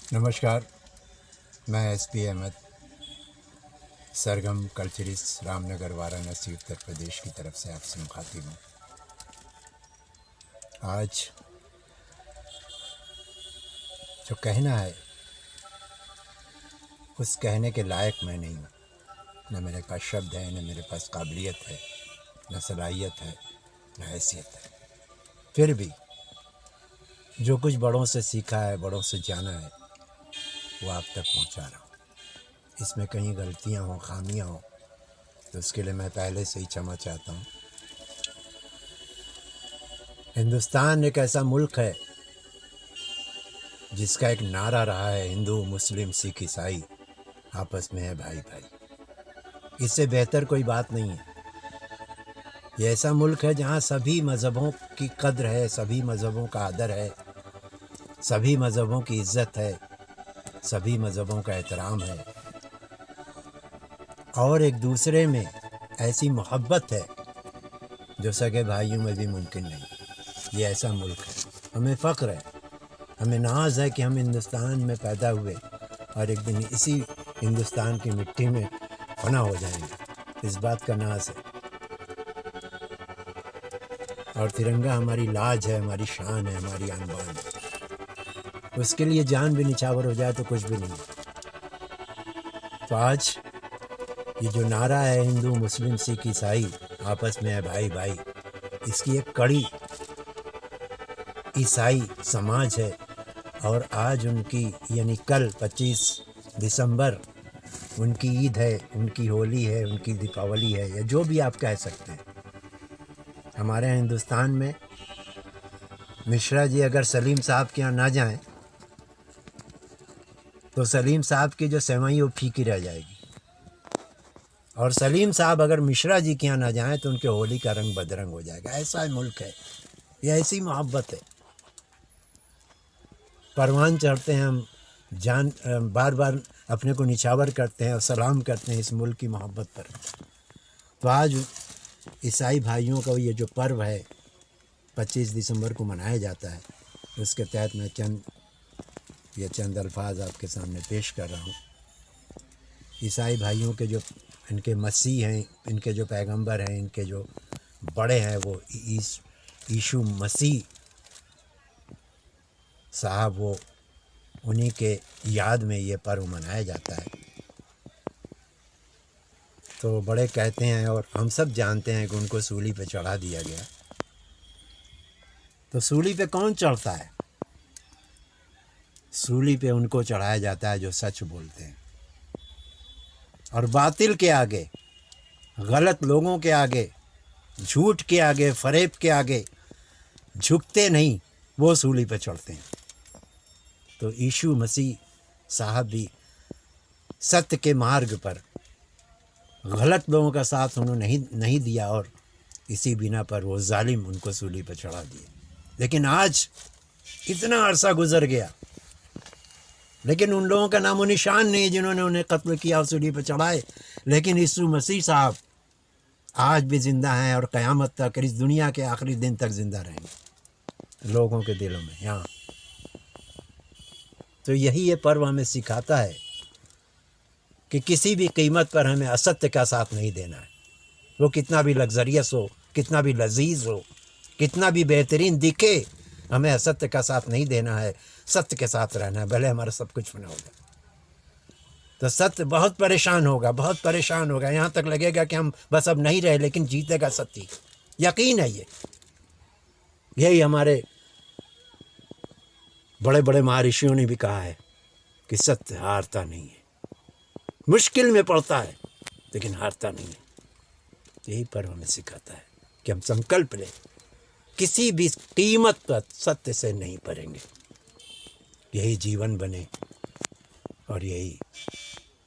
नमस्कार। मैं एसपी अहमद, सरगम कल्चरिस्ट, रामनगर, वाराणसी, उत्तर प्रदेश की तरफ से आपसे मुखातिब हूँ। आज जो कहना है उस कहने के लायक मैं नहीं हूँ। न मेरे पास शब्द है, न मेरे पास काबिलियत है, न सलाहियत है, न हैसियत है। फिर भी जो कुछ बड़ों से सीखा है, बड़ों से जाना है, वो आप तक पहुँचा रहा हूँ। इसमें कहीं गलतियाँ हों, खामियाँ हों, तो उसके लिए मैं पहले से ही क्षमा चाहता हूँ। हिंदुस्तान एक ऐसा मुल्क है जिसका एक नारा रहा है, हिंदू मुस्लिम सिख ईसाई आपस में है भाई भाई। इससे बेहतर कोई बात नहीं है। ये ऐसा मुल्क है जहाँ सभी मज़हबों की कद्र है, सभी मज़हबों का आदर है, सभी मज़हबों की इज़्ज़त है, सभी मज़हबों का एहतराम है, और एक दूसरे में ऐसी मोहब्बत है जो सगे भाइयों में भी मुमकिन नहीं। ये ऐसा मुल्क है। हमें फ़ख्र है, हमें नाज है कि हम हिंदुस्तान में पैदा हुए और एक दिन इसी हिंदुस्तान की मिट्टी में फना हो जाएंगे। इस बात का नाज है। और तिरंगा हमारी लाज है, हमारी शान है, हमारी आन-बान है। उसके लिए जान भी निछावर हो जाए तो कुछ भी नहीं है। तो आज ये जो नारा है, हिंदू मुस्लिम सिख ईसाई आपस में है भाई भाई, इसकी एक कड़ी ईसाई समाज है। और आज उनकी यानी कल 25 दिसंबर उनकी ईद है, उनकी होली है, उनकी दीपावली है, या जो भी आप कह सकते हैं। हमारे हिंदुस्तान में मिश्रा जी अगर सलीम साहब के यहाँ ना जाएं तो सलीम साहब की जो सेवई वो फीकी रह जाएगी, और सलीम साहब अगर मिश्रा जी के यहाँ ना जाएं तो उनके होली का रंग बदरंग हो जाएगा। ऐसा मुल्क है, ये ऐसी मोहब्बत है। परवान चढ़ते हैं हम, जान बार बार अपने को निछावर करते हैं और सलाम करते हैं इस मुल्क की मोहब्बत पर। तो आज ईसाई भाइयों का ये जो पर्व है 25 दिसंबर को मनाया जाता है, उसके तहत मैं चंद अल्फाज आपके सामने पेश कर रहा हूँ। ईसाई भाइयों के जो इनके मसीह हैं, इनके जो पैगंबर हैं, इनके जो बड़े हैं, वो यीशु मसीह साहब, वो उन्हीं के याद में ये पर्व मनाया जाता है। तो बड़े कहते हैं और हम सब जानते हैं कि उनको सूली पे चढ़ा दिया गया। तो सूली पे कौन चढ़ता है? सूली पे उनको चढ़ाया जाता है जो सच बोलते हैं और बातिल के आगे, गलत लोगों के आगे, झूठ के आगे, फरेब के आगे झुकते नहीं, वो सूली पे चढ़ते हैं। तो यीशु मसीह साहब भी सत्य के मार्ग पर गलत लोगों का साथ उन्होंने नहीं दिया, और इसी बिना पर वो जालिम उनको सूली पर चढ़ा दिए। लेकिन आज इतना अरसा गुजर गया, लेकिन उन लोगों का नामो निशान नहीं जिन्होंने उन्हें कत्ल किया और सूली पर चढ़ाए। लेकिन यीशु मसीह साहब आज भी ज़िंदा हैं और क़यामत तक, इस दुनिया के आखिरी दिन तक ज़िंदा रहेंगे लोगों के दिलों में यहाँ। तो यही ये पर्व हमें सिखाता है कि किसी भी कीमत पर हमें असत्य का साथ नहीं देना है। वो कितना भी लग्जरियस हो, कितना भी लजीज हो, कितना भी बेहतरीन दिखे, हमें असत्य का साथ नहीं देना है, सत्य के साथ रहना है, भले हमारा सब कुछ फना हो जाए। तो सत्य बहुत परेशान होगा, बहुत परेशान होगा, यहाँ तक लगेगा कि हम बस अब नहीं रहे, लेकिन जीतेगा सत्य। यकीन है यही हमारे बड़े बड़े महर्षियों ने भी कहा है कि सत्य हारता नहीं है, मुश्किल में पड़ता है लेकिन हारता नहीं है। यही पर्व हमें सिखाता है कि हम संकल्प लें, किसी भी कीमत पर सत्य से नहीं पड़ेंगे। यही जीवन बने और यही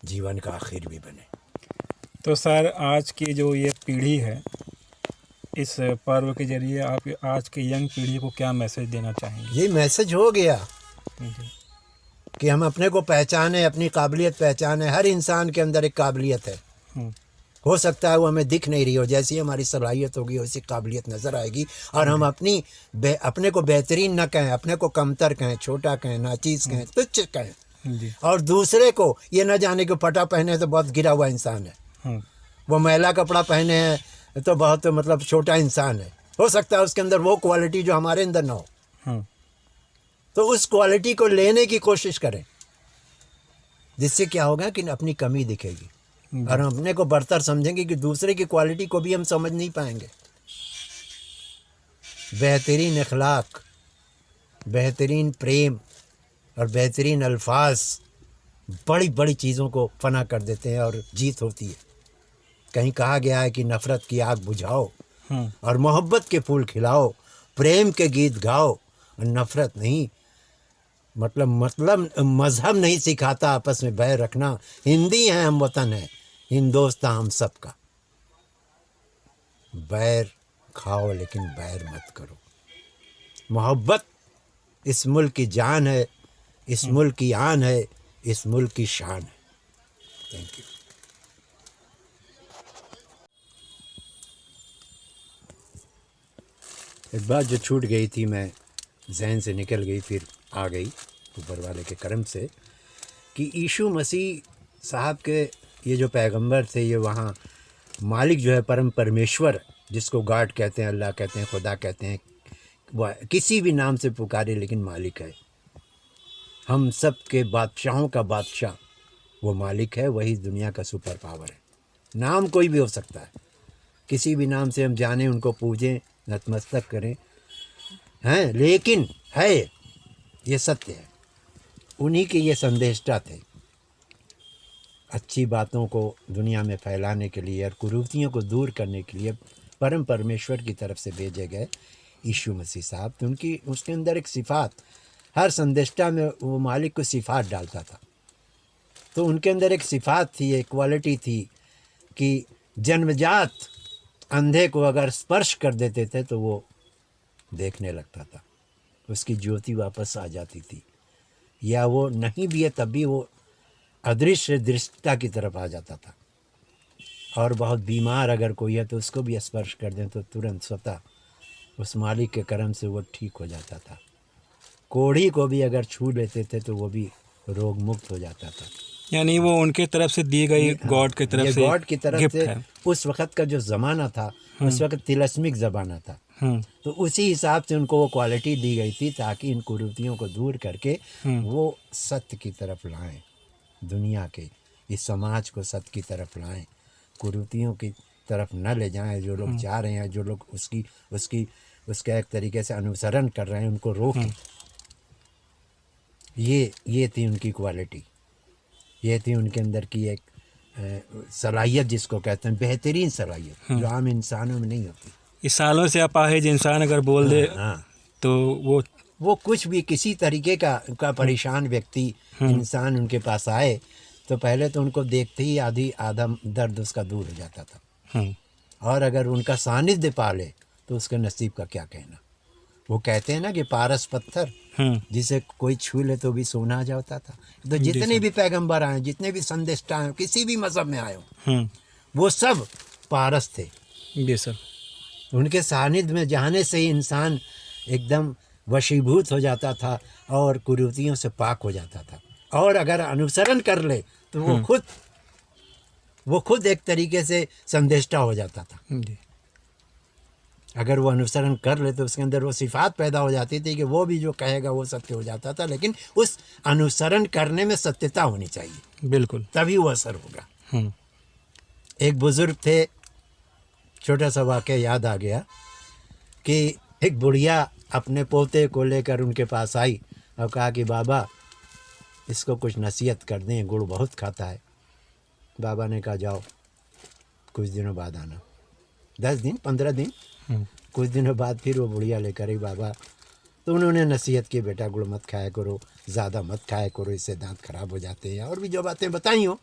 जीवन का आखिर भी बने। तो सर, आज की जो ये पीढ़ी है, इस पर्व के जरिए आप आज की यंग पीढ़ी को क्या मैसेज देना चाहेंगे? ये मैसेज हो गया कि हम अपने को पहचाने, अपनी काबिलियत पहचाने। हर इंसान के अंदर एक काबिलियत है। हो सकता है वो हमें दिख नहीं रही हो, जैसी हमारी सलाहियत होगी वैसी काबिलियत नज़र आएगी, और हम अपने को बेहतरीन न कहें, अपने को कमतर कहें, छोटा कहें, नाचीज़ कहें, तुच्छ कहें, जी। और दूसरे को ये न जाने कि फटा पहने तो बहुत गिरा हुआ इंसान है, हाँ वो मैला कपड़ा पहने हैं तो बहुत मतलब छोटा इंसान है। हो सकता है उसके अंदर वो क्वालिटी जो हमारे अंदर ना हो, हाँ तो उस क्वालिटी को लेने की कोशिश करें, जिससे क्या होगा कि अपनी कमी दिखेगी और हम अपने को बरतर समझेंगे कि दूसरे की क्वालिटी को भी हम समझ नहीं पाएंगे। बेहतरीन अखलाक, बेहतरीन प्रेम और बेहतरीन अल्फाज बड़ी बड़ी चीज़ों को फना कर देते हैं और जीत होती है। कहीं कहा गया है कि नफ़रत की आग बुझाओ हाँ और मोहब्बत के फूल खिलाओ, प्रेम के गीत गाओ और नफ़रत नहीं। मतलब मज़हब नहीं सिखाता आपस में बैर रखना। हिंदी हैं हम, वतन है, हिंदोस्तान हम सबका। बैर खाओ लेकिन बैर मत करो। मोहब्बत इस मुल्क की जान है, इस मुल्क की आन है, इस मुल्क की शान है। Thank you. एक बात जो छूट गई थी, मैं जहन से निकल गई, फिर आ गई ऊपर वाले के करम से, कि यीशु मसीह साहब के ये जो पैगंबर थे, ये वहाँ मालिक जो है परम परमेश्वर, जिसको गॉड कहते हैं, अल्लाह कहते हैं, खुदा कहते हैं, वह किसी भी नाम से पुकारे लेकिन मालिक है। हम सब के बादशाहों का बादशाह वो मालिक है, वही दुनिया का सुपर पावर है। नाम कोई भी हो सकता है, किसी भी नाम से हम जानें, उनको पूजें, नतमस्तक करें, हैं, लेकिन है, ये सत्य है। उन्हीं के ये संदेष्टा थे, अच्छी बातों को दुनिया में फैलाने के लिए और कुरीतियों को दूर करने के लिए परम परमेश्वर की तरफ से भेजे गए यीशु मसीह साहब। तो उनकी उसके अंदर एक सिफात, हर संदेष्टा में वो मालिक को सिफात डालता था। तो उनके अंदर एक सिफात थी, एक क्वालिटी थी कि जन्मजात अंधे को अगर स्पर्श कर देते थे तो वो देखने लगता था, उसकी ज्योति वापस आ जाती थी, या वो नहीं भी है तब भी वो अदृश्य दृष्टता की तरफ आ जाता था। और बहुत बीमार अगर कोई है तो उसको भी स्पर्श कर दें तो तुरंत स्वतः उस मालिक के करम से वो ठीक हो जाता था। कोढ़ी को भी अगर छू लेते थे तो वो भी रोग मुक्त हो जाता था। यानी वो उनके तरफ से दी गई, गॉड की तरफ से, गॉड की तरफ गिफ्ट से है। उस वक़्त का जो ज़माना था, उस वक़्त तिलस्मिक ज़माना था, तो उसी हिसाब से उनको वो क्वालिटी दी गई थी ताकि इन कुरीतियों को दूर करके वो सत्य की तरफ लाएं, दुनिया के इस समाज को सत्य की तरफ लाएं, कुरीतियों की तरफ न ले जाएं। जो लोग जा रहे हैं, जो लोग उसका एक तरीके से अनुसरण कर रहे हैं, उनको रोकें। ये थी उनकी क्वालिटी, ये थी उनके अंदर की एक सलाहियत, जिसको कहते हैं बेहतरीन सलाहियत, जो आम इंसानों में नहीं होती। इस सालों से अपाहिज इंसान अगर बोल दे तो वो कुछ भी, किसी तरीके का परेशान व्यक्ति, इंसान उनके पास आए तो पहले तो उनको देखते ही आधा दर्द उसका दूर हो जाता था। और अगर उनका सानिध्य पाले तो उसके नसीब का क्या कहना। वो कहते हैं ना कि पारस पत्थर जिसे कोई छू ले तो भी सोना आ जाता था। तो जितने भी पैगंबर आए, जितने भी संदेष्टा आए, किसी भी मजहब में आए हो, वो सब पारस थे। जी सर। उनके सानिध्य में जाने से ही इंसान एकदम वशीभूत हो जाता था और कुरीतियों से पाक हो जाता था। और अगर अनुसरण कर ले तो वो खुद एक तरीके से संदेष्टा हो जाता था। अगर वो अनुसरण कर ले तो उसके अंदर वो सिफात पैदा हो जाती थी कि वो भी जो कहेगा वो सत्य हो जाता था। लेकिन उस अनुसरण करने में सत्यता होनी चाहिए, बिल्कुल, तभी वो असर होगा। एक बुजुर्ग थे, छोटा सा वाक़या याद आ गया कि एक बुढ़िया अपने पोते को लेकर उनके पास आई और कहा कि बाबा इसको कुछ नसीहत कर दें, गुड़ बहुत खाता है। बाबा ने कहा जाओ कुछ दिनों बाद आना। 10 दिन 15 दिन, कुछ दिनों बाद फिर वो बुढ़िया लेकर आई बाबा। तो उन्होंने नसीहत की, बेटा गुड़ मत खाया करो, ज़्यादा मत खाया करो, इससे दांत खराब हो जाते हैं, और भी जो बातें बताई हो।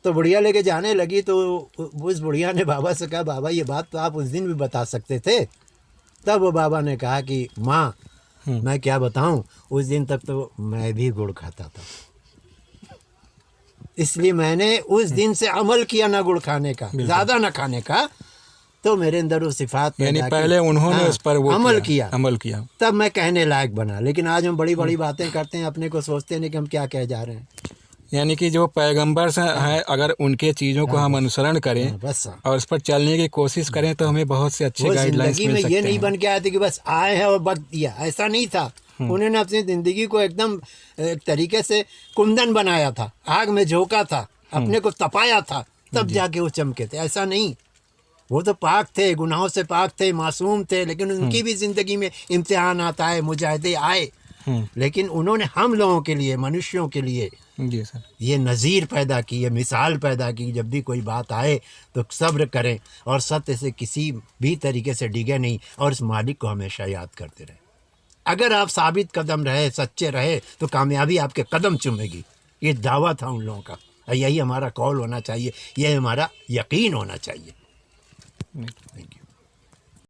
तो बुढ़िया लेके जाने लगी तो उस बुढ़िया ने बाबा से कहा, बाबा ये बात तो आप उस दिन भी बता सकते थे। तब वो बाबा ने कहा कि माँ मैं क्या बताऊं, उस दिन तक तो मैं भी गुड़ खाता था, इसलिए मैंने उस दिन से अमल किया ना गुड़ खाने का, ज़्यादा ना खाने का, तो मेरे अंदर वो सिफात यानी पैदा की। पहले उन्होंने हाँ, उस पर वो अमल किया, अमल किया। तब मैं कहने लायक बना। लेकिन आज हम बड़ी बड़ी बातें करते हैं, अपने को सोचते नहीं कि हम क्या कह जा रहे हैं। यानी कि जो पैगंबर से हैं, अगर उनके चीज़ों को हम अनुसरण करें हाँ, बस और उस पर चलने की कोशिश करें तो हमें बहुत से अच्छे वो गाइडलाइंस जिंदगी मिल में सकते ये नहीं हैं। बन के आए थे कि बस आए हैं और वक्त दिया, ऐसा नहीं था। उन्होंने अपनी जिंदगी को एकदम एक तरीके से कुंदन बनाया था, आग में झोंका था, अपने को तपाया था, तब जाके वो चमके थे। ऐसा नहीं, वो तो पाक थे, गुनाहों से पाक थे, मासूम थे, लेकिन उनकी भी जिंदगी में इम्तिहान आता है, मुजाहिदे आए। लेकिन उन्होंने हम लोगों के लिए, मनुष्यों के लिए जी सर। ये नज़ीर पैदा की, ये मिसाल पैदा की। जब भी कोई बात आए तो सब्र करें और सत्य से किसी भी तरीके से डिगे नहीं और इस मालिक को हमेशा याद करते रहें। अगर आप साबित कदम रहे, सच्चे रहे, तो कामयाबी आपके कदम चूमेगी। ये दावा था उन लोगों का, और यही हमारा कौल होना चाहिए, यही हमारा यकीन होना चाहिए। Thank you.